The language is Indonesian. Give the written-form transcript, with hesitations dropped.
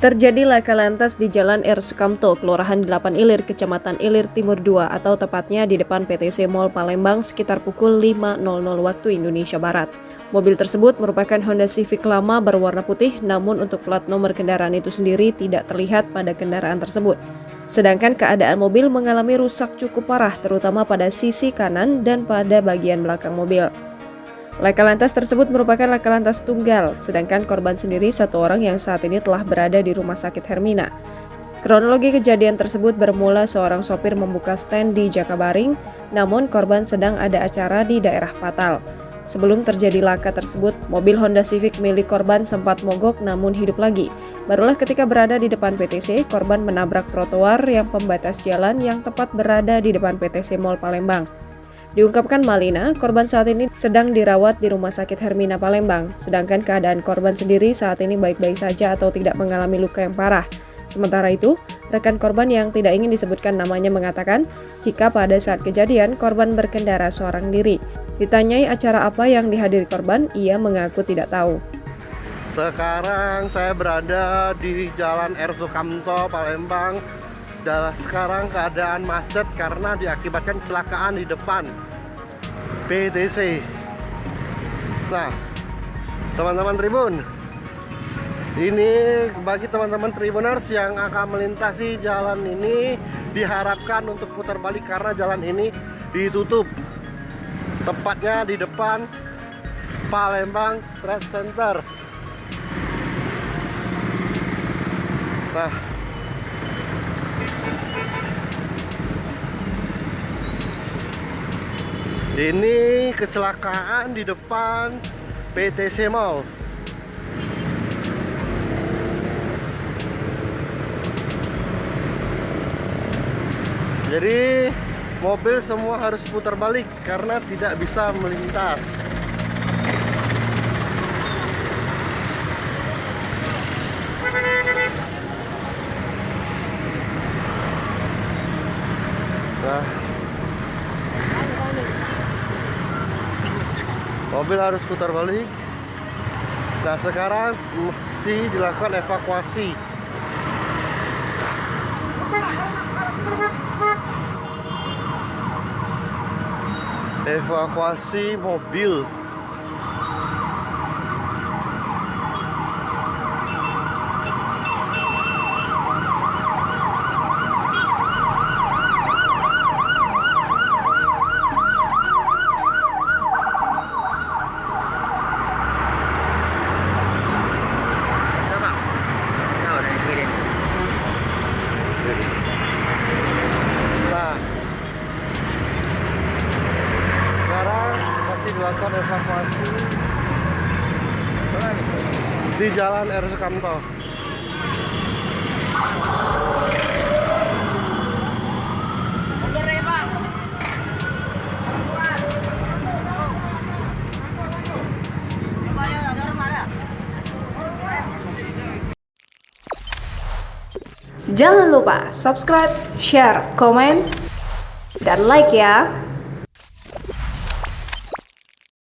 Terjadi laka lantas di Jalan R. Sukamto, Kelurahan 8 Ilir, Kecamatan Ilir Timur 2 atau tepatnya di depan PTC Mall Palembang sekitar pukul 5.00 waktu Indonesia Barat. Mobil tersebut merupakan Honda Civic lama berwarna putih, namun untuk plat nomor kendaraan itu sendiri tidak terlihat pada kendaraan tersebut. Sedangkan keadaan mobil mengalami rusak cukup parah, terutama pada sisi kanan dan pada bagian belakang mobil. Laka lantas tersebut merupakan laka lantas tunggal, sedangkan korban sendiri satu orang yang saat ini telah berada di Rumah Sakit Hermina. Kronologi kejadian tersebut bermula seorang sopir membuka stand di Jakabaring, namun korban sedang ada acara di daerah Patal. Sebelum terjadi laka tersebut, mobil Honda Civic milik korban sempat mogok namun hidup lagi. Barulah ketika berada di depan PTC, korban menabrak trotoar yang pembatas jalan yang tepat berada di depan PTC Mall Palembang. Diungkapkan Malina, korban saat ini sedang dirawat di Rumah Sakit Hermina Palembang, sedangkan keadaan korban sendiri saat ini baik-baik saja atau tidak mengalami luka yang parah. Sementara itu, rekan korban yang tidak ingin disebutkan namanya mengatakan, jika pada saat kejadian korban berkendara seorang diri. Ditanyai acara apa yang dihadiri korban, ia mengaku tidak tahu. Sekarang saya berada di Jalan R. Sukamto, Palembang. Sekarang keadaan macet karena diakibatkan kecelakaan di depan PTC. Nah, teman-teman Tribun, ini bagi teman-teman Tribuners yang akan melintasi jalan ini diharapkan untuk putar balik karena jalan ini ditutup. Tepatnya di depan Palembang Trade Center. Nah, ini kecelakaan di depan PTC Mall. Jadi mobil semua harus putar balik karena tidak bisa melintas. Nah, mobil harus putar balik. Nah, sekarang masih dilakukan evakuasi. Evakuasi mobil. Nah, sekarang masih dilakukan evakuasi di Jalan R. Sukamto. Jangan lupa subscribe, share, komen, dan like ya!